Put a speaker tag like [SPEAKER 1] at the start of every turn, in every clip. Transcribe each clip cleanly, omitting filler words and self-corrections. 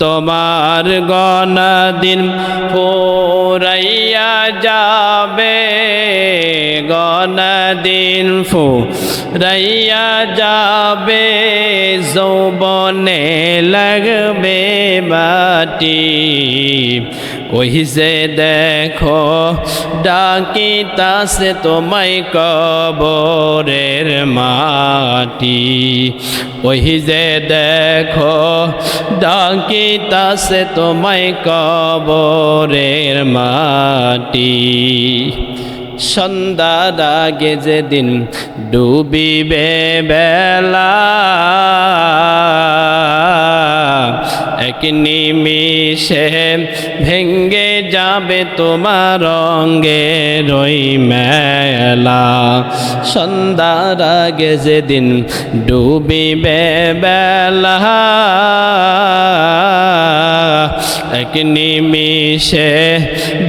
[SPEAKER 1] তোমার গনা দিন ফুরাইয়া যাবে, গনা দিন ফুরাইয়া যাবে, যৌবনে লাগবে মাটি। ওই যে দেখো ডাকিতাছে তোমায় কবরের মাটি, ওই যে দেখো ডাকিতাছে তোমায় কবরের মাটি। সন্ধ্যার আগে যেদিন ডুবিবে বেলা, এক নিমিষে ভেঙ্গে যাবে তোমার রঙের ওই মেলা। সন্ধ্যার আগে যেদিন ডুবিবে বেলা, এক নিমিষে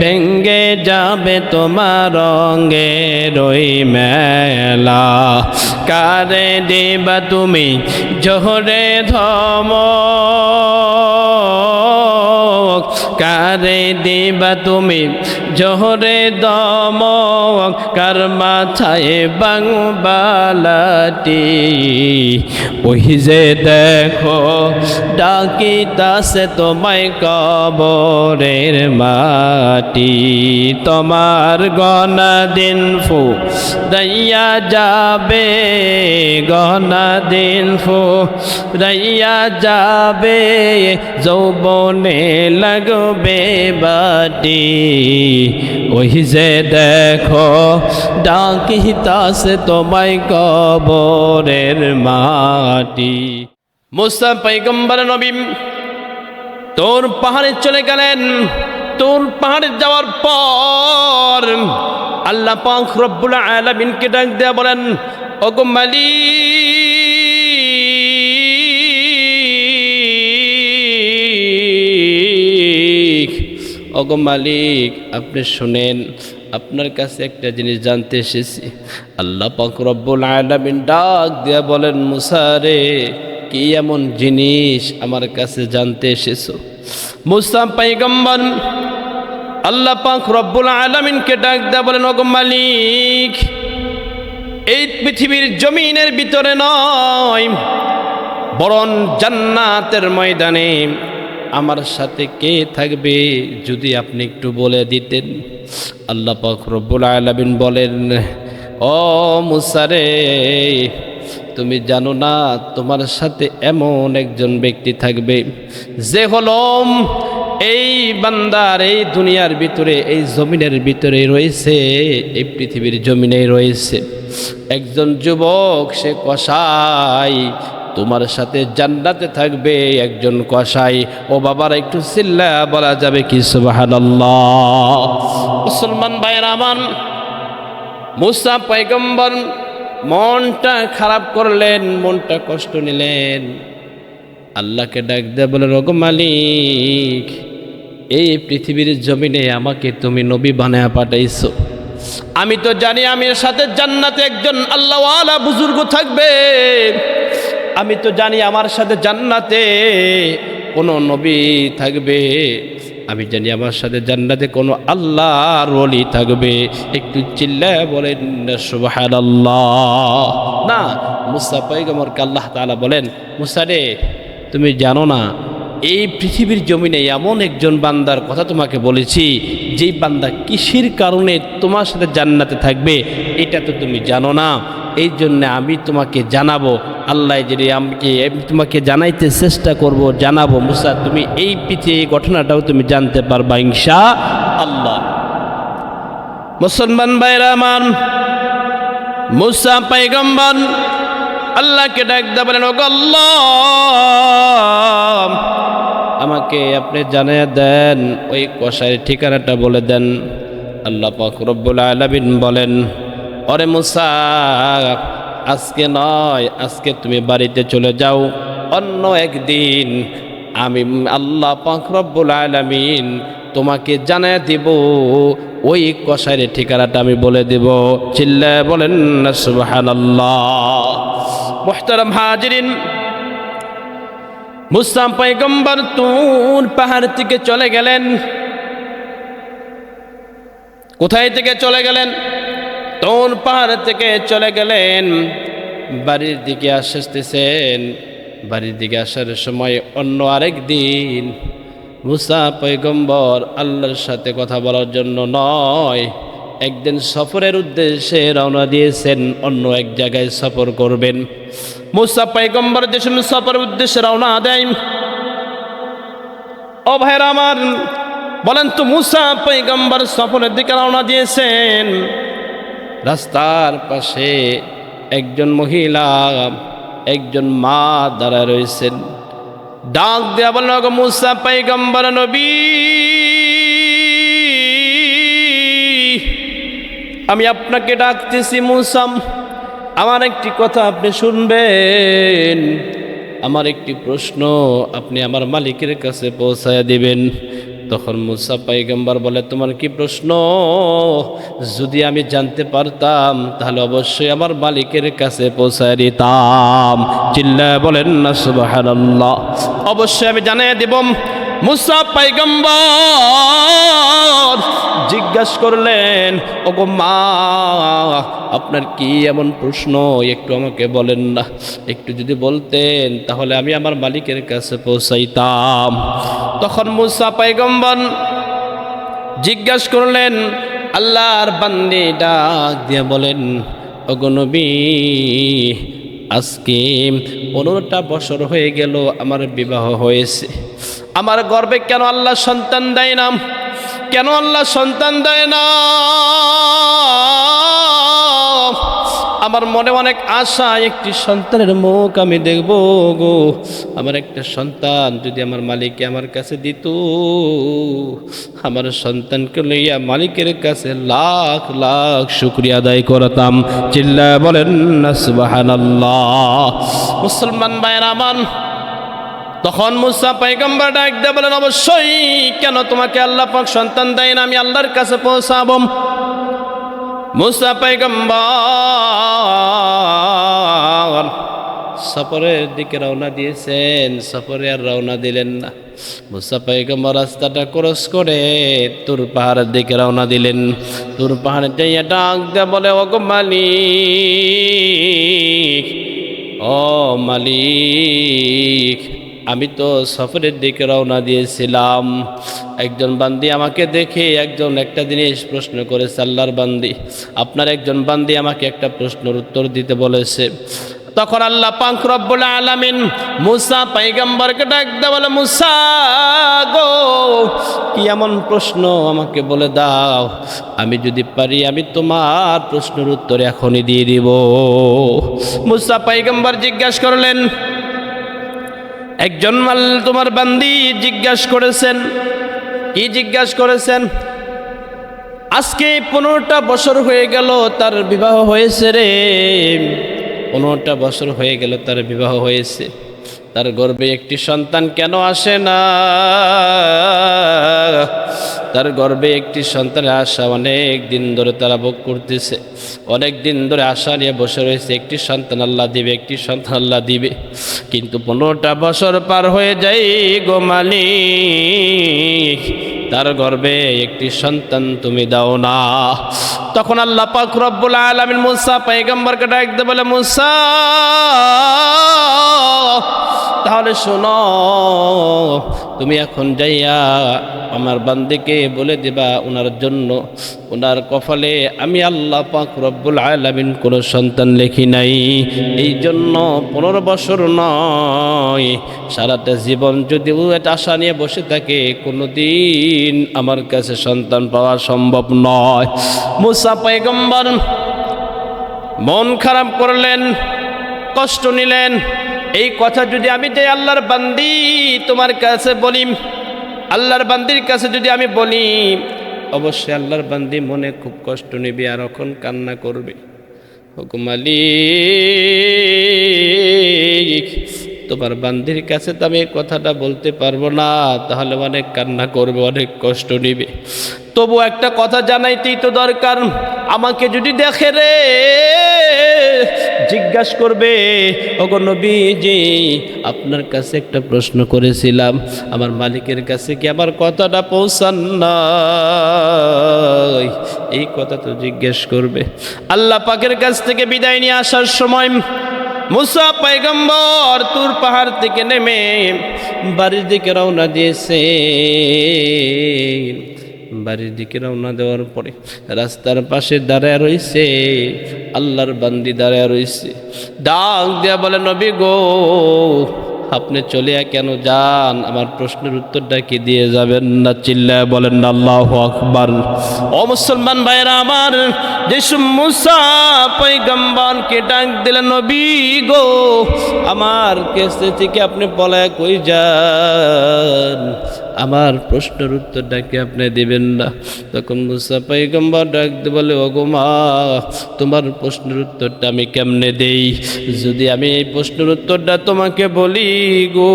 [SPEAKER 1] ভেঙ্গে যাবে তোমার রঙের ওই মেলা। কারে দিবা তুমি জোহরে ধমক, কারে দিবা তুমি জোহরে দমক, কার মাথায় বাংবালাটি। ওই যে দেখো ডাকিতাছে তোমায় কবরের মাটি। তোমার গনা দিন ফুরাইয়া যাবে, গনা দিন ফুরাইয়া যাবে, যৌবনে লাগবে বাটি। ওই যে দেখো ডাকিতাছে তোমায় কবরের মাটি। মুসা পয়গম্বর নবী তোর পাহাড়ে চলে গেলেন। তোর পাহাড়ে যাওয়ার পর আল্লাহ পাক রব্বুল আলামিনকে ডাক দেয়া বলেন, ওগো মালিক, ওগো মালিক আপনি শুনেন, আপনার কাছে একটা জিনিস জানতে এসেছি। আল্লাহ পাক রব্বুল আলামিন ডাক দেয়া বলেন, মুসা রে কি এমন জিনিস আমার কাছে জানতে এসেছো? মুসা পয়গম্বর আল্লাহ পাক রব্বুল আলামিনকে ডাক দেয়া বলেন, ওগো মালিক এই পৃথিবীর জমিনের ভিতরে নয়, বরং জান্নাতের ময়দানে আমার সাথে কে থাকবে যদি আপনি একটু বলে দিতেন। আল্লাহ পাক রব্বুল আলামিন বলেন, ও মুসা রে তুমি জানো না তোমার সাথে এমন একজন ব্যক্তি থাকবে যে হলো এই বান্দার এই দুনিয়ার ভিতরে এই জমিনের ভিতরে রয়েছে, এই পৃথিবীর জমিনে রয়েছে একজন যুবক, সে কসাই, তোমার সাথে জান্নাতে থাকবে একজন কসাই। ও বাবার একটু চিল্লা বলা যাবে কি সুবহানাল্লাহ? মুসলমান ভাইয়েরা আমার, মুসা পয়গম্বর মনটা খারাপ করলেন, মনটা কষ্ট নিলেন, আল্লাহকে ডাক দিয়ে বলেন, ওগো মালিক এই পৃথিবীর জমিনে আমাকে তুমি নবী বানায়া পাঠাইছো, আমি তো জানি আমার সাথে জান্নাতে একজন আল্লাহওয়ালা বুজুর্গ থাকবে, আমি তো জানি আমার সাথে জান্নাতে কোনো নবী থাকবে, আমি জানি আমার সাথে জান্নাতে কোনো আল্লাহর ওলি থাকবে। একটু চিল্লায় বলেন সুবহানাল্লাহ। না, মুসা পয়গম্বরকে আল্লাহ তাআলা বলেন, মুসা রে তুমি জানো না এই পৃথিবীর জমিনে এমন একজন বান্দার কথা তোমাকে বলেছি, যেই বান্দা কিসের কারণে তোমার সাথে জান্নাতে থাকবে এটা তো তুমি জানো না, এই জন্য আমি তোমাকে জানাবো। আল্লাহ যদি আমি তোমাকে জানাইতে চেষ্টা করব, জানাবো। মুসা তুমি এই পৃথিবীর ঘটনাটাও তুমি জানতে পারবা ইনশাআল্লাহ। মুসলমান ভাইরা আমার, মুসা পয়গম্বর আল্লাহকে ডাক দিয়ে বলেন, ওগো আল্লাহ আমাকে আপনি জানিয়ে দেন, ওই কসাইয়ের ঠিকানাটা বলে দেন। আল্লাহ পাক রব্বুল আলামিন বলেন, ওরে মুসা আজকে নয়, আজকে তুমি বাড়িতে চলে যাও, অন্য একদিন আমি আল্লাহ পাক রব্বুল আলামিন তোমাকে জানিয়ে দিব, ওই কসাইয়ের ঠিকানাটা আমি বলে দেব। চিল্লায় বলেন না সুবহানাল্লাহ। মুহতারাম হাজিরিন, মুসা পয়গম্বর তুর পাহাড় থেকে চলে গেলেন। কোথায় থেকে চলে গেলেন? তুর পাহাড় থেকে চলে গেলেন, বাড়ির দিকে আসতেছেন। বাড়ির দিকে আসার সময় অন্য আরেক দিন মুসা পয়গম্বর আল্লাহর সাথে কথা বলার জন্য নয়, একদিন সফরের উদ্দেশ্যে রওনা দিয়েছেন, অন্য এক জায়গায় সফর করবেন। মুসা পয়গম্বর যে সময় সফরের উদ্দেশ্যে রওনা দেয়, ও ভাইরা আমার বলেন তো, মুসা পয়গম্বর সফরের দিকে রওনা দিয়েছেন, রাস্তার পাশে একজন মহিলা, একজন মা দাঁড়ায় রয়েছেন। ডাক দেয়া বলেন, ওগো মুসা পয়গম্বর নবী, আমি আপনাকে ডাকতেছি মুসা, আমার একটি কথা আপনি শুনবেন, আমার একটি প্রশ্ন আপনি আমার মালিকের কাছে পৌঁছায় দিবেন। তখন মুসা পয়গম্বর বলে, তোমার কি প্রশ্ন? যদি আমি জানতে পারতাম তাহলে অবশ্যই আমার মালিকের কাছে পৌঁছায় দিতাম। চিল্লায় বলেন না সুবহানাল্লাহ। অবশ্যই আমি জানিয়ে দিব। মুসা পয়গম্বর জিজ্ঞাসা করলেন, ওগো মা, আপনার কি এমন প্রশ্ন, একটু আমাকে বলেন না। একটু যদি বলতেন তাহলে আমি আমার মালিকের কাছে পৌঁছাইতাম। তখন মুসা পয়গম্বর জিজ্ঞাসা করলেন, আল্লাহর বান্দী ডাক দিয়ে বলেন, ওগো নবী, আজকে 15টা বছর হয়ে গেল আমার বিবাহ হয়েছে, আমার গর্ভে কেন আল্লাহ সন্তান দেয় না? কেন আল্লাহ সন্তান দেয় না? আমার মনে অনেক আশা, একটি সন্তানের মুখ আমি দেখব গো। আমার একটা সন্তান যদি আমার মালিক আমার কাছে দিত, আমার সন্তানকে লইয়া মালিকের কাছে লাখ লাখ শুকরিয়া আদায় করতাম। চিল্লায় বলেন না সুবহানাল্লাহ। মুসলমান ভাইরা আমার, তখন মুসা পয়গম্বর ডাক দিয়ে বলেন, অবশ্যই, কেন তোমাকে আল্লাহ পাক সন্তান দেয় না? আমি আল্লাহর কাছে পৌঁছাবো। মুসা পয়গম্বর সফরের দিকে রওনা দিয়েছেন, সফরে আর রওনা দিলেন না। মুসা পয়গম্বর রাস্তাটা ক্রস করে তুর পাহাড়ের দিকে রওনা দিলেন। তুর পাহাড়ে যাইয়া ডাক দিয়ে বলে, ওগো মালিক, ও মালিক, আমি তো সফরের দিকে রওনা দিয়েছিলাম, একজন বান্দি আমাকে দেখে একটা জিনিস প্রশ্ন করেছে। আল্লাহর বান্দি, আপনার একজন বান্দি আমাকে একটা প্রশ্নের উত্তর দিতে বলেছে। তখন আল্লাহ পাক রব্বুল আলামিন মুসা পয়গম্বরকে ডাক দিয়ে বলে, মুসা গো, কি এমন প্রশ্ন আমাকে বলে দাও, আমি যদি পারি আমি তোমার প্রশ্নের উত্তর এখনই দিয়ে দিব। মুসা পয়গম্বর জিজ্ঞাসা করলেন, একজন তোমার বান্দি জিজ্ঞাসা করেছেন। কি জিজ্ঞাসা করেছেন? আজকে 15টা বছর হয়ে গেল তার বিবাহ হয়েছে রে, 15টা বছর হয়ে গেল তার বিবাহ হয়েছে, তার গর্ভে একটি সন্তান কেন আসে না? তার গর্ভে একটি সন্তানের আশা অনেক দিন ধরে তারা ভোগ করতেছে, অনেক দিন ধরে আশা নিয়ে বসে রয়েছে, একটি সন্তান আল্লাহ দিবে, একটি সন্তান আল্লাহ দিবে। কিন্তু 15টা বছর পার হয়ে যায় গো মালিক, তার গর্ভে একটি সন্তান তুমি দাও না। তখন আল্লাহ পাক রব্বুল আলামিন মুসা পয়গম্বরকে ডাক দিয়ে বলে, মুসা, তাহলে শোনো, তুমি এখন যাইয়া আমার বান্দিকে বলে দিবা, ওনার জন্য, ওনার কপালে আমি আল্লাহ পাক রব্বুল আলামিন কোনো সন্তান লেখি নাই। এই জন্য 15 বছর নয়, সারাটা জীবন যদি ও একটা আশা নিয়ে বসে থাকে, কোনো দিন আমার কাছে সন্তান পাওয়া সম্ভব নয়। মুসা পয়গম্বর মন খারাপ করলেন, কষ্ট নিলেন। এই কথা যদি আমি যে আল্লাহর বান্দি তোমার কাছে বলি, আল্লাহর বান্দির কাছে যদি আমি বলি, অবশ্যই আল্লাহর বান্দি মনে খুব কষ্ট নেবে আর এখন কান্না করবে। হুকুম মালিক, তোমার বান্দির কাছে তো আমি এই কথাটা বলতে পারবো না, তাহলে অনেক কান্না করবে, অনেক কষ্ট নিবে। তবু একটা কথা জানাইতেই তো দরকার, আমাকে যদি দেখে রে জিজ্ঞাসা করবে, ওগো নবীজি আপনার কাছে একটা প্রশ্ন করেছিলাম, আমার মালিকের কাছে কি আমার কথাটা পৌঁছান নাই, এই কথা তো জিজ্ঞেস করবে। আল্লাহ পাকের কাছ থেকে বিদায় নিয়ে আসার সময় মুসা পয়গম্বর তুর পাহাড় থেকে নেমে বাড়ির দিকে রওনা দিয়েছে। বাড়ির দিকে রওনা দেওয়ার পরে রাস্তার পাশে দাঁড়ায় রইছে, আল্লাহর বান্দি দাঁড়ায় রইছে। ডাক দিয়া বলে, নবী গো আপনি চলিয়া কেন যান? আমার প্রশ্নের উত্তরটা কি দিয়ে যাবেন না? চিল্লায় বলেন না আল্লাহু আকবার। ও মুসলমান ভাইরা আমার, যিশু মুসা পয়গম্বরকে ডাক দিলেন, নবী গো আমার কাছে থেকে আপনি পলায় কই যান? আমার প্রশ্নের উত্তরটা কি আপনি দিবেন না? তখন মুসা পয়গম্বর ডাক দিয়ে বলে, ওগো মা তোমার প্রশ্নের উত্তরটা আমি কেমনে দেই? যদি আমি এই প্রশ্নের উত্তরটা তোমাকে বলি গো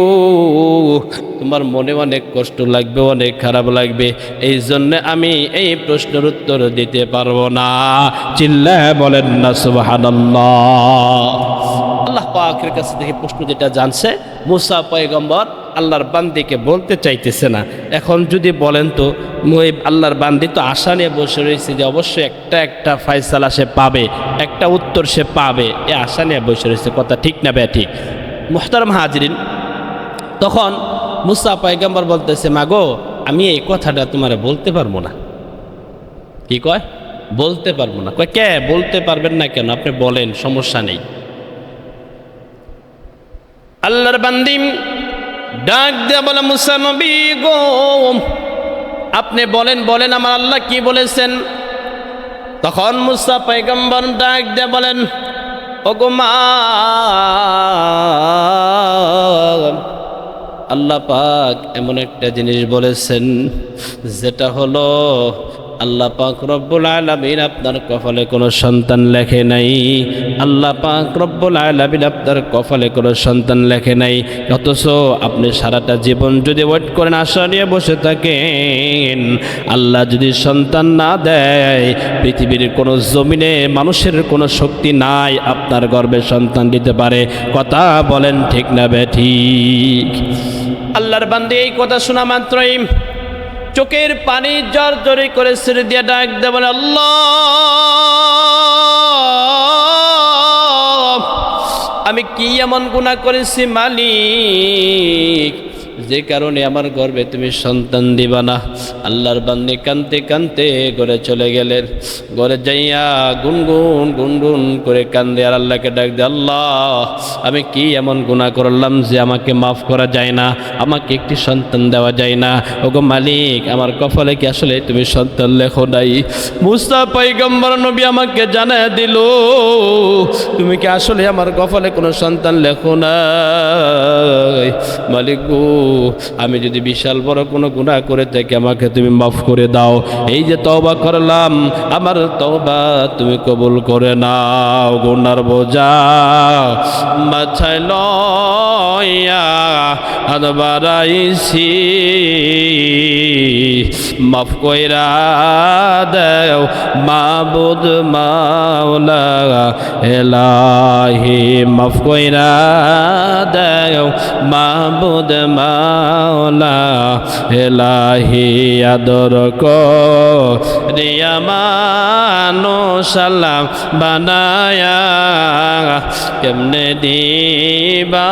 [SPEAKER 1] তোমার মনে অনেক কষ্ট লাগবে, অনেক খারাপ লাগবে, এই জন্য আমি এই প্রশ্নের উত্তর দিতে পারবো না। চিল্লায় বলেন না সুবহানাল্লাহ। আল্লাহ পাকের কাছে থেকে প্রশ্ন যেটা জানছে মুসা পয়গম্বর আল্লাহর বান্দিকে বলতে চাইতেছে না। এখন যদি বলেন তো আল্লাহর বান্দি তো আশা নিয়ে বসে রয়েছে যে অবশ্যই একটা ফয়সালা সে পাবে, একটা উত্তর সে পাবে, এ আশা নিয়ে বসে রয়েছে। কথা ঠিক না বে ঠিক? মুহতারাম হাজরিন, তখন মুসা পয়গম্বর বলতেছে, মাগো আমি এই কথাটা তোমারে বলতে পারবো না। কি কয়? বলতে পারবো না। কয় কে? বলতে পারবেন না কেন? আপনি বলেন, সমস্যা নেই। আল্লাহর বান্দি ডাক দিয়া বলে, মুসা নবী গো আপনি বলেন, বলেন আমার আল্লাহ কি বলেছেন? তখন মুসা পয়গম্বর ডাক দিয়া বলেন, ওগো মা আল্লাহ পাক এমন একটা জিনিস বলেছেন যেটা হলো আল্লাহ পাক রব্বুল আলামিন আপনার কপালে কোনো সন্তান লেখে নাই। আল্লাহ পাক রব্বুল আলামিন আপনার কপালে কোনো সন্তান লেখে নাই, অথচ আপনি সারাটা জীবন যদি ওয়েট করেন, আশা নিয়ে বসে থাকেন, আল্লাহ যদি সন্তান না দেয়, পৃথিবীর কোনো জমিনে মানুষের কোনো শক্তি নাই আপনার গর্ভে সন্তান দিতে পারে। কথা বলেন ঠিক না বেঠিক? আল্লাহর বান্দী এই কথা শোনা মাত্রই চোখের পানি জড়জড়ি করে ছেড়ে দিয়ে ডাক দেয় বলে, আল্লাহ আমি কি এমন গুনাহ করেছি মালিক যে কারণে আমার গর্ভে তুমি সন্তান দিবা না? আল্লাহর বান্দী কানতে কানতে ঘরে চলে গেলেন। ঘরে যাইয়া গুনগুন গুনগুন করে কান্দে আর আল্লাহকে ডাক দে, আল্লাহ আমি কি এমন গুনাহ করলাম যে আমাকে মাফ করা যায় না, আমাকে একটি সন্তান দেওয়া যায় না? ওগো মালিক আমার কপালে কি আসলে তুমি সন্তান লেখো নাই? মুসা পয়গম্বর নবী আমাকে জানায় দিল, তুমি কি আসলে আমার কপালে কোনো সন্তান লেখো নাই? মালিক গো আমি যদি বিশাল বড় কোনো গুনাহ করে থাকি আমাকে তুমি মাফ করে দাও। এই যে তওবা করলাম, আমার তওবা তুমি কবুল করে নাও। গুনার বোঝা মাথায় লইয়া হাত বাড়াইছি, মাফ কইরা দেও মাবুদ মাওলা এলাহি, মাফ কইরা দেও মাবুদ মাওলা এলাহি, আদর করিয়া মানুষ আল্লাহ বানায়া কেমনে দিবা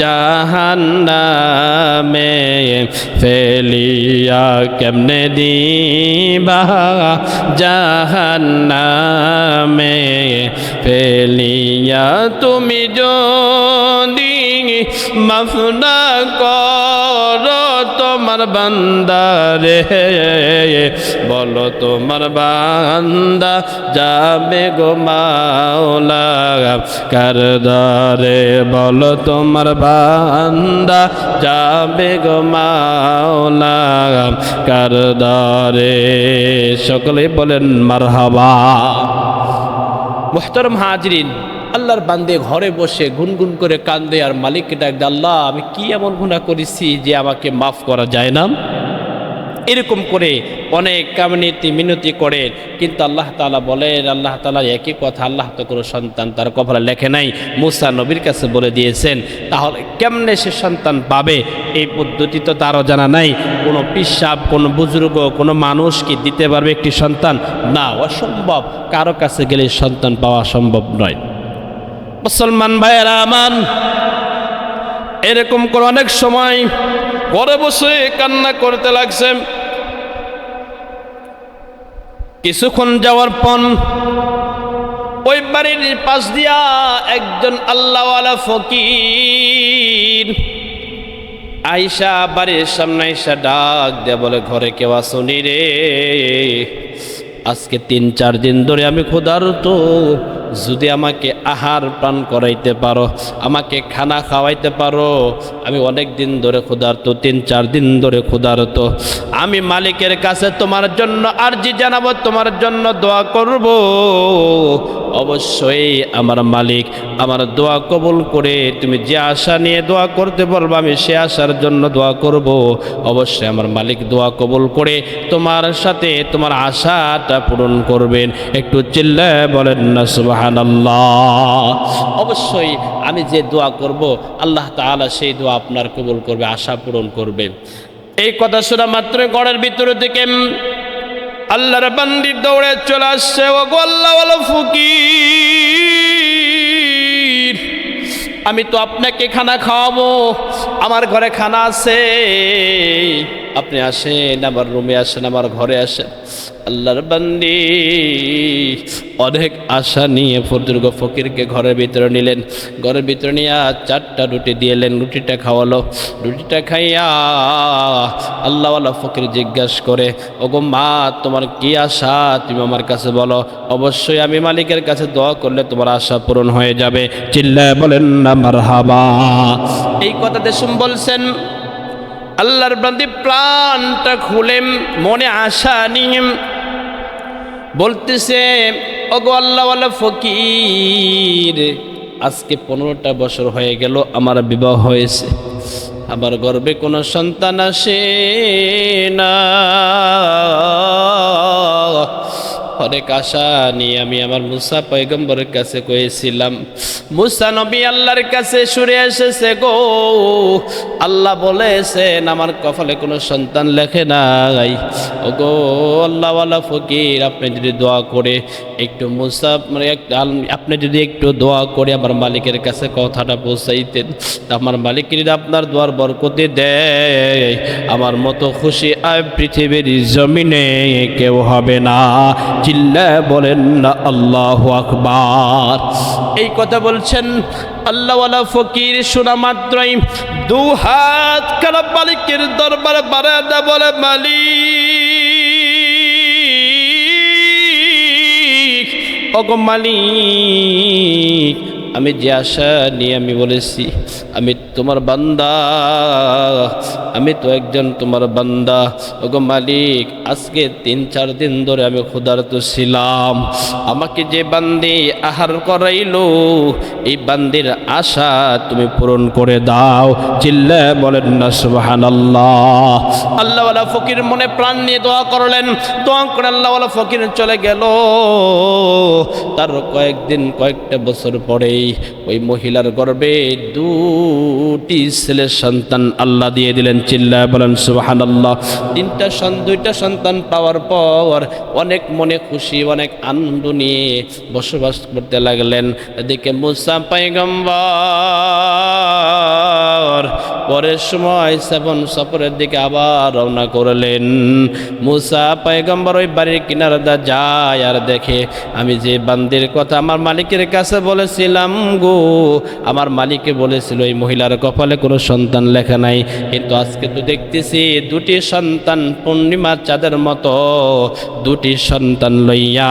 [SPEAKER 1] জাহান্নামে ফেলিয়া, কেমনে দিবা জাহান্নামে ফেলিয়া, তুমি যদি মাফ না করো তোমার বান্দারে, বলো তোমার বান্দা যাবে গো মাওলা কার দরে, বলো তোমার বান্দা যাবে গো মাওলা কার দরে। সকলে বলেন মারহাবা। মুহতারাম হাজরিন, আল্লাহর বান্দে ঘরে বসে গুনগুন করে কান্দে আর মালিককে ডাক দেয়, আল্লাহ আমি কি এমন গুনাহ করেছি যে আমাকে মাফ করা যায় না? এরকম করে অনেক কামিনীতি মিনতি করে, কিন্তু আল্লাহ তাআলা বলেন, আল্লাহ তাআলা একই কথা, আল্লাহ তো কোনো সন্তান তার কপালে লেখে নাই। মুসা নবীর কাছে বলে দিয়েছেন, তাহলে কেমনে সে সন্তান পাবে? এই পদ্ধতি তো তারও জানা নাই। কোনো পিসাব, কোনো বুজুর্গ, কোনো মানুষ কি দিতে পারবে একটি সন্তান? না, অসম্ভব। কারো কাছে গেলে সন্তান পাওয়া সম্ভব নয়। মুসলমান ভাইয়েরা আমার, এরকম করে অনেক সময় ঘরে বসে কান্না করতে লাগছে। কিছুক্ষণ যাওয়ার পর ওই বাড়ির পাশ দিয়া একজন আল্লাহওয়ালা ফকির আইসা বাড়ির সামনে আইসা ডাক দেয়া বলে, ঘরে কেউ আসুনি রে? আজকে ৩-৪ দিন ধরে আমি ক্ষুধার্ত, যদি আমাকে আহার পান করাইতে পারো, আমাকে খানা খাওয়াইতে পারো। আমি অনেক দিন ধরে ক্ষুধার্ত, ৩-৪ দিন ধরে ক্ষুধার্ত। আমি মালিকের কাছে তোমার জন্য আরজি জানাবো, তোমার জন্য দোয়া করব। অবশ্যই আমার মালিক আমার দোয়া কবুল করে, তুমি যে আশা নিয়ে দোয়া করতে বলবো আমি সে আশার জন্য দোয়া করব। অবশ্যই আমার মালিক দোয়া কবুল করে তোমার সাথে তোমার আশাটা পূরণ করবেন। একটু চিল্লায় বলেন না সুবহানাল্লাহ। অবশ্যই আমি যে দোয়া করব আল্লাহ তাআলা সেই দোয়া আপনার কবুল করবে, আশা পূরণ করবে। এই কথা শোনা মাত্র ঘরের ভিতরে থেকে আল্লাহর বান্দি দৌড়ে চলে আসছে, ও গো আল্লাহওয়ালা ফকির, আমি তো আপনাকে খানা খাওয়াবো, আমার ঘরে খানা আছে, আপনি আসেন, আমার রুমে আসেন, আমার ঘরে আসেন। আল্লাহর বান্দি অনেক আশা নিয়ে বুজুর্গ ফকিরকে ঘরের ভিতরে নিলেন। ঘরের ভিতরে নিয়ে 4টা রুটি দিয়েলেন, রুটিটা খাওয়ালো। রুটিটা খাইয়া আল্লাহওয়ালা ফকির জিজ্ঞাসা করে, ওগো মা, তোমার কি আশা তুমি আমার কাছে বলো, অবশ্যই আমি মালিকের কাছে দোয়া করলে তোমার আশা পূরণ হয়ে যাবে। চিল্লায় বলেন না মারহাবা। এই কথাতে শুন বলছেন আল্লাহর বান্দি প্রাণটা খুলে মনে আশা নিয়ে বলতেছে, ওগো আল্লাহওয়ালা ফকির, আজকে 15টা বছর হয়ে গেল আমার বিবাহ হয়েছে, আমার গর্ভে কোনো সন্তান আসে না। অনেক আশা নিয়ে আমি আমার মুসা পয়গম্বরের কাছে কয়েছিলাম। মুসা নবী আল্লাহর কাছে সরে এসেছে গো, আল্লাহ বলেছেন আমার কপালে কোনো সন্তান লেখে নাই। ও গো আল্লাহওয়ালা ফকির, আপনি যদি দোয়া করে একটু মুসা মানে আপনি যদি একটু দোয়া করে আমার মালিকের কাছে কথাটা পৌঁছাইতেন, আমার মালিক যদি আপনার দোয়ার বরকতে দেয়, আমার মতো খুশি আর পৃথিবীর জমিনে কেউ হবে না। চিল্লায় বলেন না আল্লাহু আকবার। এই কথা বলছেন আল্লাহওয়ালা ফকির। শোনা মাত্রই 2 হাত খারাপ মালিকের দরবারে বারাদা বলে, মালিক, ওগো মালিক, আমি যে আশা নিয়ে আমি বলেছি, আমি তোমার বান্দা, আমি তো একজন তোমার বান্দা। ওগো মালিক, আজকে 3-4 দিন ধরে আমি ক্ষুধার্ত ছিলাম, আমাকে যে বান্দি আহার করাইলো, এই বান্দির আশা তুমি পূরণ করে দাও। চিল্লায় বলেন না সুবহানাল্লাহ। আল্লাহওয়ালা ফকির মনে প্রাণ নিয়ে দোয়া করলেন। দোয়া করে আল্লাহওয়ালা ফকির চলে গেল। তার কয়েকটা বছর পরেই ওই মহিলার গর্ভে 2টি ছেলের সন্তান আল্লাহ দিয়ে দিলেন। চিল্লায় বলেন সুবহানাল্লাহ। 2টা সন্তান পাওয়ার পর অনেক মনে খুশি, অনেক আনন্দ নিয়ে বসবাস করতে লাগলেন। এদিকে মুসা পয়গম্বর পরের সময় 7 সফরের দিকে আবার রওনা করলেন। মুসা পয়গম্বর ওই বাড়ির কিনারে যায় আর দেখে, আমি যে বান্দির কথা আমার মালিকের কাছে বলেছিলাম গো, আমার মালিকে বলেছিল এই মহিলার কপালে কোনো সন্তান লেখা নাই, কিন্তু আজকে তো দেখতেছি 2টি সন্তান পূর্ণিমার চাঁদের মতো 2টি সন্তান লইয়া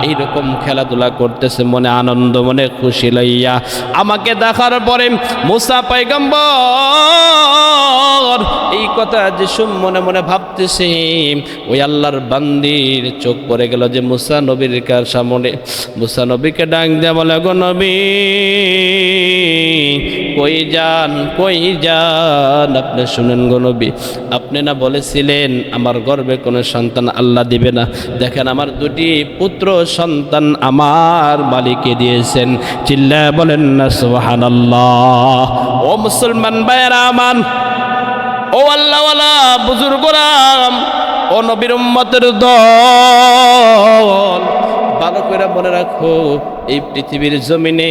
[SPEAKER 1] এইরকম খেলাধুলা করতেছে, মনে আনন্দ, মনে খুশি লইয়া। আমাকে দেখার পরে মুসা পয়গম্বর পয়গম্বর এই কথা যে মনে মনে ভাবতেছে, ওই আল্লাহর বান্দির চোখ পড়ে গেল যে মুসা নবীর সামনে। মুসা নবীকে ডাক দেয়া বলে, গো নবী কই যান কই যান? আপনি শুনেন গো নবী, আপনি না বলেছিলেন আমার গর্ভে কোনো সন্তান আল্লাহ দিবে না? দেখেন আমার দুটি পুত্র সন্তান আমার মালিকে দিয়েছেন। চিল্লায় বলেন না সুবহানাল্লাহ। ও মুসলমান ভাইয়েরা আমার, ও আল্লাহওয়ালা বুজুর্গরা, ও নবীর উম্মতের দল, ভালো করে মনে রাখো, এই পৃথিবীর জমিনে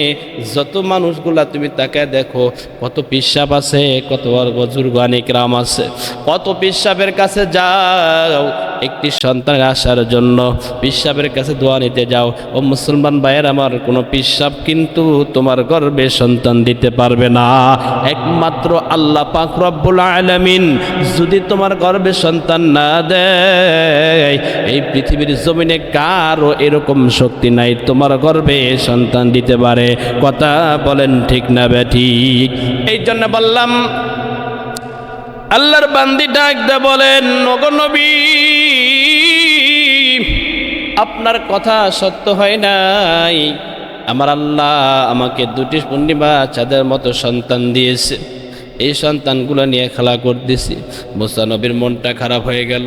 [SPEAKER 1] যত মানুষগুলা তুমি তাকায় দেখো, কত পিসাব আছে, কত বুজুর্গ ইকরাম আছে, কত পিসাবের কাছে যাও একটি সন্তান আসার জন্য, পিসাবের কাছে দোয়া নিতে যাও। ও মুসলমান ভাইয়ের আমার, কোনো পিসাব কিন্তু তোমার গর্ভে সন্তান দিতে পারবে না। একমাত্র আল্লাহ পাক রব্বুল আলামিন যদি তোমার গর্ভে সন্তান না দেয়, এই পৃথিবীর জমিনে কারও এরকম শক্তি নাই তোমার গর্ভে সন্তান দিতে পারে। কথা বলেন ঠিক না বেঠিক? এই জন্য বললাম, আল্লাহর বান্দি ডাক দে বলেন, ওগো নবী আপনার কথা সত্য হয় নাই, আমার আল্লাহ আমাকে দুটি পূর্ণিমা চাঁদের মতো সন্তান দিয়েছে, এই সন্তানগুলো নিয়ে খেলা করতেছি। মুসা নবীর মনটা খারাপ হয়ে গেল।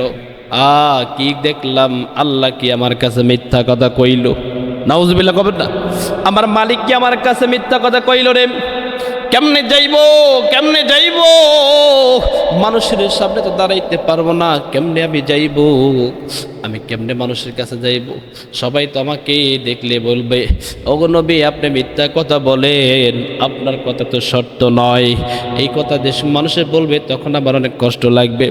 [SPEAKER 1] কি দেখলাম, আল্লাহ কি আমার কাছে মিথ্যা কথা কইল? নাউজুবিল্লাহ কবেন না? আমার মালিক কি আমার কাছে মিথ্যা কথা কইল রে? কেমনে যাইব, কেমনে যাইব? মানুষের সামনে তো দাঁড়াইতে পারবো না, কেমনে আমি যাইব? আমি কেমনে মানুষের কাছে যাইব? সবাই তো আমাকে দেখলে বলবে, ওগো নবী আপনি মিথ্যা কথা বলেন, আপনার কথা তো সত্য নয়। এই কথা দেশ মানুষের বলবে, তখন আমার অনেক কষ্ট লাগবে।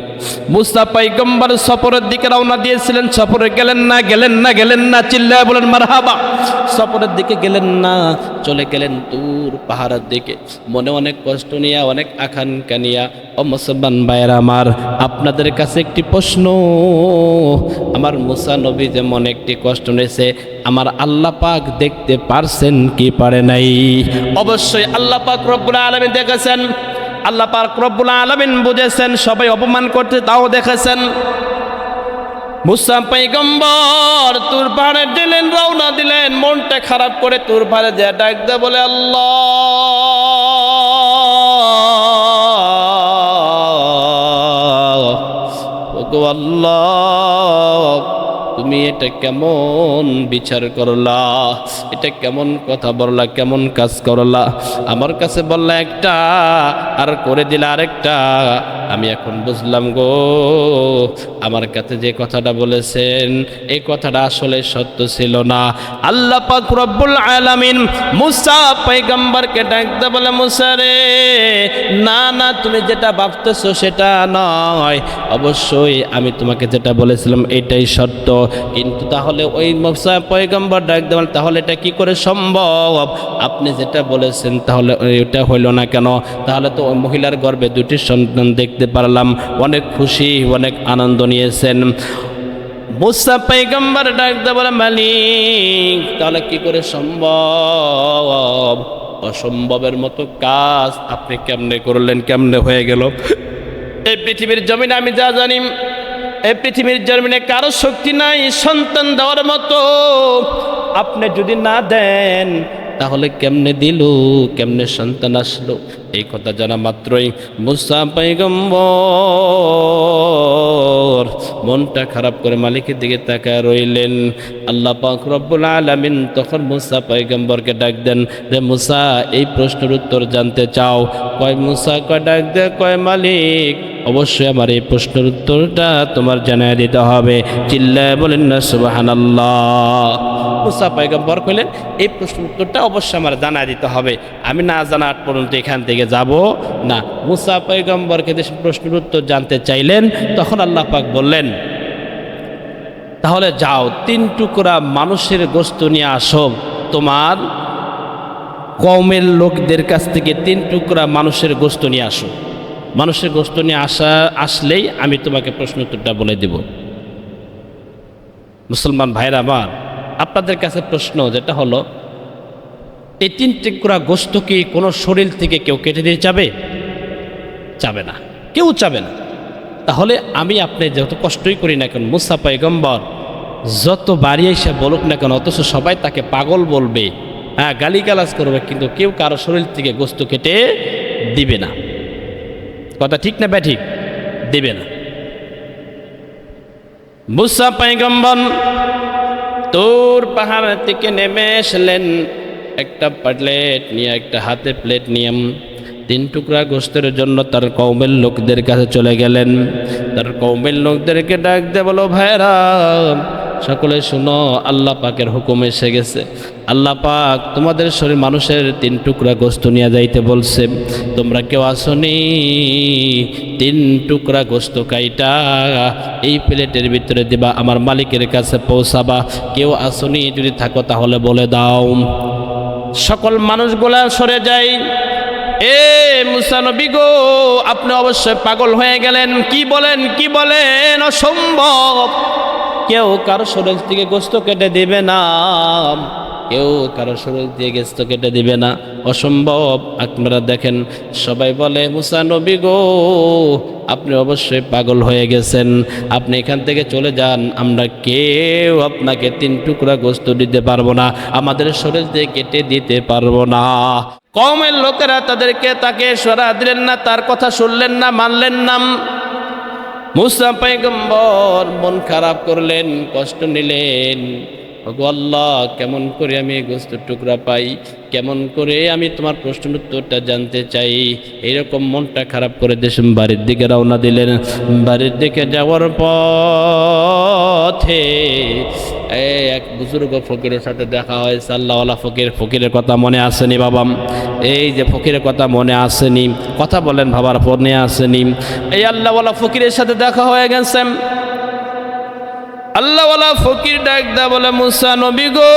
[SPEAKER 1] মুসা পয়গম্বর সফরের দিকে রওনা দিয়েছিলেন, সফরে গেলেন না, গেলেন না, গেলেন না, চিল্লায় বলেন মারহাবা। সফরের দিকে গেলেন না, চলে গেলেন দূর পাহাড়ের দিকে, মনে অনেক কষ্ট নিয়া, অনেক আকাঙ্ক্ষা নিয়া। ও মুসলমান ভাইয়েরা আমার, আপনাদের কাছে একটি প্রশ্ন, আমার মুসা নবী যেমন একটি কষ্ট নিয়েছে, আমার আল্লাহ পাক দেখতে পারছেন কি পারে নাই? অবশ্যই আল্লাহ পাক রব্বুল আলামিন দেখেছেন, আল্লাহ পাক রব্বুল আলামিন বুঝেছেন, সবাই অপমান করতে তাও দেখেছেন। মুসা পয়গম্বর তুর পাহাড়ে দিলেন, রওনা দিলেন, মনটা খারাপ করে তুর পাহাড়ে যে ডাক দে বলে, আল্লাহ আল্লাহ তুমি এটা কেমন বিচার করলা, এটা কেমন কথা বললা, কেমন কাজ করলা? আমার কাছে বললা একটা, আর করে দিলা আরেকটা। আমি এখন বুঝলাম গো, আমার কাছে যে কথাটা বলেছেন এই কথাটা আসলে সত্য ছিল না। আল্লাহ পাক রব্বুল আলামিন মুসা পয়গম্বরকে ডাকতে বলে, মুসা রে, না না, তুমি যেটা ভাবতেছো সেটা নয়, অবশ্যই আমি তোমাকে যেটা বলেছিলাম এটাই সত্য। কিন্তু তাহলে ওই মুসা পয়গম্বর ডাকতে বলে, তাহলে এটা কি করে সম্ভব? আপনি যেটা বলেছেন তাহলে এটা হইল না কেন? তাহলে তো ওই মহিলার গর্ভে দুটি সন্তান দেখতে পারলাম, অনেক খুশি, অনেক আনন্দ নিয়েছেন। মুসা পয়গম্বর ডাকতে বলে, মালিক তাহলে কি করে সম্ভব? অসম্ভবের মতো কাজ আপনি কেমনে করলেন, কেমনে হয়ে গেল? এই পৃথিবীর জমিনে আমি যা জানি, এই পৃথিবীর জমিনে কারো শক্তি নাই সন্তান দেওয়ার মতো। আপনি যদি না দেন তাহলে কেমনে দিল, কেমনে সন্তান আসলো? এই কথা জানা মাত্রই মুসা পয়গম্বর মনটা খারাপ করে মালিকের দিকে তাকায় রইলেন। আল্লাহ পাক রব্বুল আলামিন তখন মুসা পয়গম্বরকে ডাক দেন, যে মুসা এই প্রশ্নের উত্তর জানতে চাও? কয় মুসা কয় ডাক দে, কয় মালিক অবশ্যই আমার এই প্রশ্নের উত্তরটা তোমার জানায় দিতে হবে। চিল্লায় বলেন না সুবহানাল্লাহ। মুসা পয়গম্বর কইলেন, এই প্রশ্নের উত্তরটা অবশ্যই আমার জানায় দিতে হবে, আমি না জানা পর্যন্ত এখান থেকে যাব না। মুসা পয়গম্বরকে যে প্রশ্নের উত্তর জানতে চাইলেন, তখন আল্লাহ পাক বললেন, তাহলে যাও 3 টুকরা মানুষের গোশত নিয়ে আসো, তোমার কওমের লোকদের কাছ থেকে 3 টুকরা মানুষের গোশত নিয়ে আসো। মানুষের গোশত নিয়ে আসলেই আমি তোমাকে প্রশ্ন উত্তরটা বলে দেব। মুসলমান ভাইরা আমার, আপনাদের কাছে প্রশ্ন যেটা হলো, এই 3 টুকরা গোশত কি কোনো শরীর থেকে কেউ কেটে দিয়ে যাবে? যাবে না। কেউ চাবে না। তাহলে আমি আপনি যত কষ্টই করি না কেন, মুসা পয়গম্বর যত বাড়ি এসে বলুক না কেন, অথচ সবাই তাকে পাগল বলবে, হ্যাঁ গালিগালাজ করবে, কিন্তু কেউ কারো শরীর থেকে গোস্ত কেটে দিবে না। কথা ঠিক না ব্যাঠিক? দিবে না। মুসা পয়গম্বর তোর পাহাড় থেকে নেমে আসলেন, একটা প্লেট নিয়ে, একটা হাতে প্লেট নিয়ে 3 টুকরা গোস্তের জন্য তার কওমের লোকদের কাছে চলে গেলেন। তার কওমের লোকদেরকে ডাক দিয়ে বলো, ভাইরা সকলে শুনো, আল্লাহ পাকের হুকুম এসে গেছে। আল্লাহ পাক তোমাদের শরীর মানুষের 3 টুকরা গোস্ত নিয়ে যাইতে বলছে। তোমরা কেউ আসনি 3 টুকরা গোস্ত কাইটা এই প্লেটের ভিতরে দিবা, আমার মালিকের কাছে পৌঁছাবা। কেউ আসনি, যদি থাকো তাহলে বলে দাও। সকল মানুষগুলা সরে যায়। এ মুসা নবী গো, আপনি অবশ্যই পাগল হয়ে গেলেন। কি বলেন, কি বলেন? অসম্ভব। কেউ কারো শরীর থেকে গোস্ত কেটে দিবে না, কেউ কারো শরীর দিয়ে গোস্ত কেটে দিবে না, অসম্ভব। আপনারা দেখেন সবাই বলে, মুসা নবী গো আপনি অবশ্যই পাগল হয়ে গেছেন, আপনি এখান থেকে চলে যান, আমরা কেউ আপনাকে 3 টুকরা গোস্ত দিতে পারবো না, আমাদের শরীর দিয়ে কেটে দিতে পারবো না। কওমের লোকেরা তাকে সরা দিলেন না, তার কথা শুনলেন না, মানলেন না। মুসা পয়গম্বর মন খারাপ করলেন, কষ্ট নিলেন। ওগো আল্লাহ, কেমন করে আমি গোস্তের টুকরা পাই, কেমন করে আমি তোমার প্রশ্নের উত্তরটা জানতে চাই। এইরকম মনটা খারাপ করে দেশম বাড়ির দিকে রওনা দিলেন। বাড়ির দিকে যাওয়ার পথে এক বুজুর্গ ফকিরের সাথে দেখা হয়েছে। আল্লাহওয়ালা ফকিরের কথা মনে আসেনি বাবা? এই যে ফকিরের কথা মনে আসেনি? কথা বলেন বাবার, মনে আসেনি? এই আল্লাহওয়ালা ফকিরের সাথে দেখা হয়ে গেছে। আল্লাহওয়ালা ফকির ডাক দা বলে, মুসা নবী গো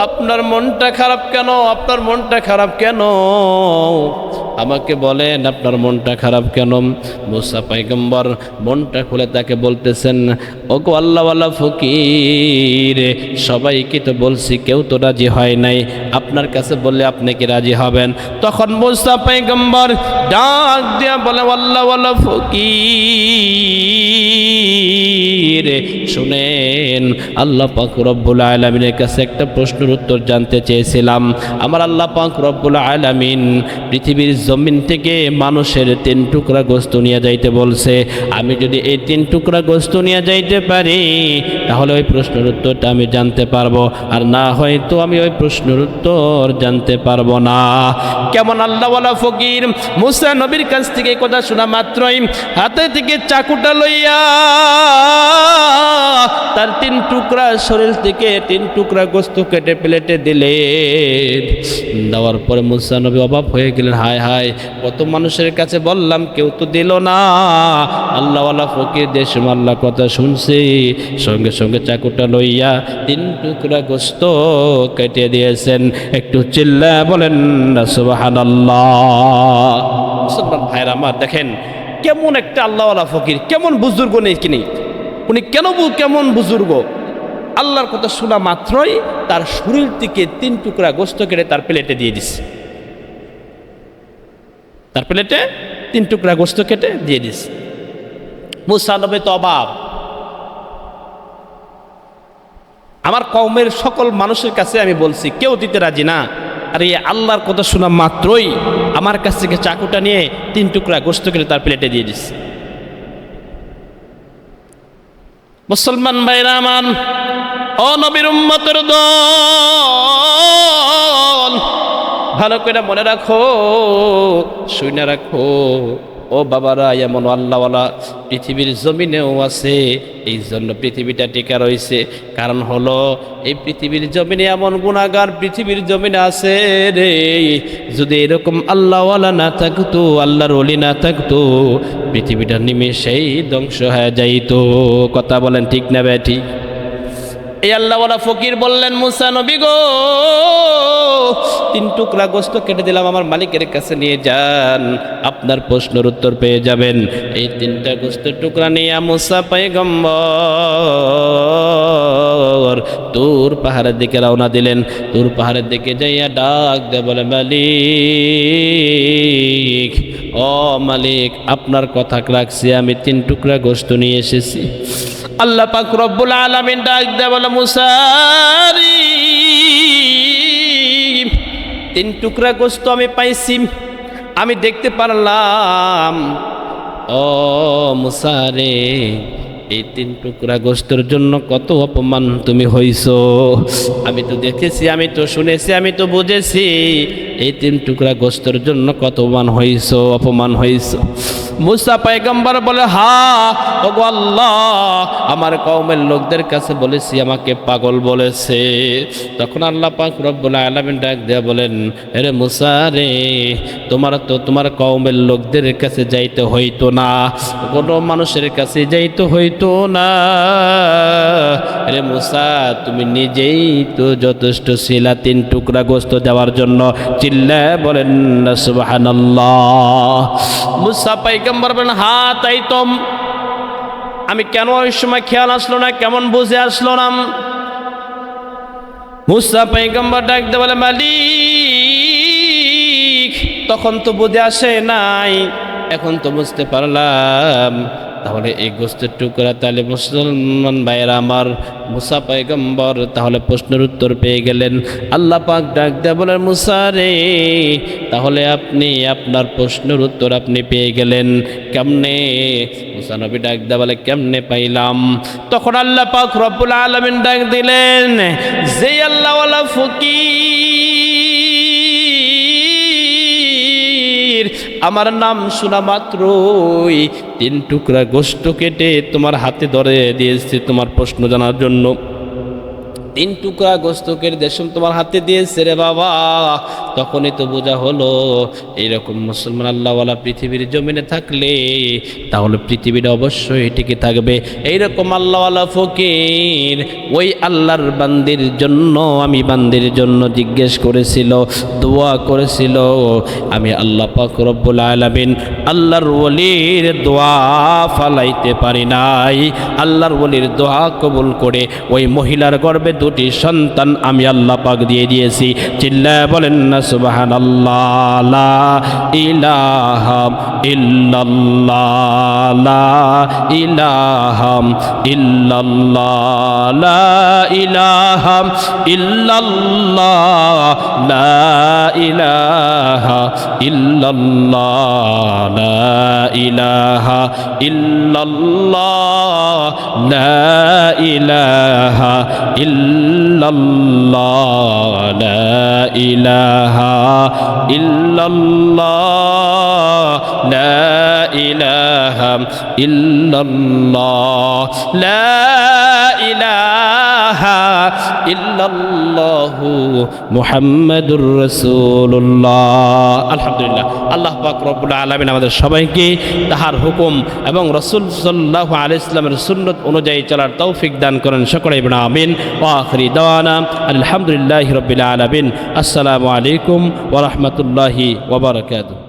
[SPEAKER 1] আপনার মনটা খারাপ কেন? আপনার মনটা খারাপ কেন? আমাকে বলেন আপনার মনটা খারাপ কেন? মুসা পয়গম্বর মনটা খুলে তাকে বলতেছেন, ওগো আল্লাহওয়ালা ফকির, সবাইকে তো বলছি, কেউ তো রাজি হয় নাই, আপনার কাছে বললে আপনি কি রাজি হবেন? তখন মুসা পয়গম্বর ডাক দিয়া বলে, আল্লাহওয়ালা ফকির শুনেন, আল্লাহ পাক রব্বুল আলামিনের কাছে একটা প্রশ্নের উত্তর জানতে চেয়েছিলাম। আমার আল্লাহ পাক রব্বুল আলামিন পৃথিবীর জমিন থেকে মানুষের 3 টুকরা গোস্ত নিয়ে যাইতে বলছে। আমি যদি এই 3 টুকরা গোস্ত নিয়ে যাইতে পারি, তাহলে ওই প্রশ্নের উত্তরটা আমি জানতে পারবো, আর না হয়তো আমি ওই প্রশ্নের উত্তর জানতে পারবো না। কেমন আল্লাহওয়ালা ফকির! মুসা নবীর কাছ থেকে কথা শোনা মাত্রই হাতে থেকে চাকুটা লইয়া তার 3 টুকরা শরীর থেকে 3 টুকরা গোস্ত কেটে প্লেটে দিলেন। দেওয়ার পরে মুসা নবী অবাক হয়ে গেলেন, হায় হায়, কত মানুষের কাছে বললাম, কেউ তো দিল না। আল্লাহওয়ালা ফকির দেশম আল্লাহ কথা শুনছি, সঙ্গে সঙ্গে চাকুটা লইয়া 3 টুকরা গোস্ত কেটে দিয়েছেন। একটু চিল্লা বলেন না সুবহানাল্লাহ। মুসলমান ভাইরা আমার, দেখেন কেমন একটা আল্লাহওয়ালা ফকির, কেমন বুজুর্গ নেই কিনি, উনি কেমন বুজুর্গ। আল্লাহর কথা শোনা মাত্রই তার শরীর থেকে 3 টুকরা গোস্ত কেটে তার প্লেটে দিয়ে দিছে। তার প্লেটে 3 টুকরা গোস্ত কেটে দিয়ে দিছে। মুসা নবী তো অবাক। আমার কওমের সকল মানুষের কাছে আমি বলছি, কেউ দিতে রাজি না, আর এই আল্লাহর কথা শোনা মাত্রই আমার কাছ থেকে চাকুটা নিয়ে 3 টুকরা গোস্ত কেটে তার প্লেটে দিয়ে দিছে। মুসলমান ভাইরা আমার, ও নবীর উম্মতের দল, ভালো করে মনে রাখো, শুনে রাখো, ও বাবারা, এমন আল্লাহওয়ালা পৃথিবীর জমিনেও আছে। এই জন্য পৃথিবীটা টিকা রয়েছে, কারণ হলো এই পৃথিবীর জমিনে এমন গুনাহগার পৃথিবীর জমিনে আছে রে। যদি এরকম আল্লাহওয়ালা না থাকতো, আল্লাহর ওলি না থাকতো, পৃথিবীটা নিমেষেই ধ্বংস হয়ে যাইতো। কথা বলেন ঠিক না ব্যাঠি? এই আল্লাহওয়ালা ফকির বললেন, মুসা নবী গো 3 টুকরা গোস্ত কেটে দিলাম, আমার মালিকের কাছে নিয়ে যান, আপনার প্রশ্নের উত্তর পেয়ে যাবেন। এই 3টা গোস্তের টুকরা নিয়ে মুসা পয়গম্বর তুর পাহাড়ের দিকে রওনা দিলেন। তুর পাহাড়ের দিকে যাইয়া ডাক দে বলে, মালিক, ও মালিক, আপনার কথা রাখছি, আমি 3 টুকরা গোশত নিয়ে এসেছি। আল্লাহ পাক রব্বুল আলামিন ডাক দে বলে, মুসা রে, 3 টুকরা গোশত আমি পাইছি, আমি দেখতে পারলাম। ও মুসা রে, এই 3 টুকরা গোশতের জন্য কত অপমান তুমি হইছো। আমি তো দেখেছি, আমি তো শুনেছি, আমি তো বুঝেছি, এই 3 টুকরা গোশতের জন্য কত অপমান হইছো। মুসা পয়গম্বর বলে, ওগো আল্লাহ, আমার কওমের লোকদের কাছে বলেছি, আমাকে পাগল বলেছে। তখন আল্লাহ পাক রব্বুল আলামিন ডাক দেয়া বলেন, আরে মুসা রে, তোমার কওমের লোকদের কাছে যাইতে হইতো না, কোনো মানুষের কাছে যাইতে হইতো না। আরে মুসা, তুমি নিজেই তো যথেষ্ট ছিলা 3 টুকরা গোশত দেওয়ার জন্য। চিল্লায় বলেন না সুবহানাল্লাহ। মুসা পয়গম্বর বলেন, তাই তো, আমি কেন ওই সময় খেয়াল আসলো না, কেমন বুঝে আসলো না? মুসা পয়গম্বর ডাক দে বলে, মালিক, তখন তো বুঝে আসে নাই, এখন তো বুঝতে পারলাম। তাহলে এই গোশতের টুকরা, তাহলে মুসলমান ভাইয়েরা আমার, মুসা পয়গম্বর তাহলে প্রশ্নের উত্তর পেয়ে গেলেন। আল্লাহ পাক ডাক দেয়া বলেন, মুসা রে, তাহলে আপনি আপনার প্রশ্নের উত্তর আপনি পেয়ে গেলেন কেমনে? মুসা নবী ডাক দেয়া বলে, কেমনে পাইলাম? তখন আল্লাহ পাক রব্বুল আলামিন ডাক দিলেন, যে আল্লাহ ওয়ালা ফকির আমার নাম শোনা মাত্রই 3 টুকরা গোশত কেটে তোমার হাতে ধরে দিয়েছে তোমার প্রশ্ন জানার জন্য। 3 টুকরা গোশত কেটে দেশম তোমার হাতে দিয়েছে রে বাবা। তখনই তো বোঝা হলো, এইরকম মুসলমান আল্লাহওয়ালা পৃথিবীর জমিনে থাকলে তাহলে পৃথিবীটা অবশ্যই টিকে থাকবে। এইরকম আল্লাহওয়ালা ফকির ওই আল্লাহর বান্দির জন্য, আমি বান্দির জন্য জিজ্ঞেস করেছিল, দোয়া করেছিল। আমি আল্লাহ পাক রব্বুল আলামিন আল্লাহর ওলির দোয়া ফালাইতে পারি নাই। আল্লাহর ওলির দোয়া কবুল করে ওই মহিলার গর্ভে 2টি সন্তান আমি আল্লাহ পাক দিয়ে দিয়েছি। চিল্লায় বলেন না সুবহানাল্লাহ। লা ইলাহা ইল্লাল্লাহ, লা ইলাহা ইল্লাল্লাহ, লা ইলাহা ইল্লাল্লাহ, লা ইলাহা ইল্লাল্লাহ, লা ইলাহা ইল্লাল্লাহ, লা ইলাহা ইল্লাল্লাহ, লা ইলাহা ইল্লাল্লাহ, লা ইলাহা ইল্লাল্লাহ, লা ইলাহা ইল্লাল্লাহু মুহাম্মাদুর রাসূলুল্লাহ। আলহামদুলিল্লাহ, আল্লাহ পাক রব্বুল আলামিন আমাদের সবাইকে তাহার হুকুম এবং রাসূল সাল্লাল্লাহু আলাইহি ওয়াসাল্লামের সুন্নাত অনুযায়ী চলার তৌফিক দান করেন। সকলে বলেন আমিন। ওয়া আখিরি দাওয়ানা আলহামদুলিল্লাহি রাব্বিল আলামিন। আসসালামু আলাইকুম ওয়া রাহমাতুল্লাহি ওয়া বারাকাতুহু।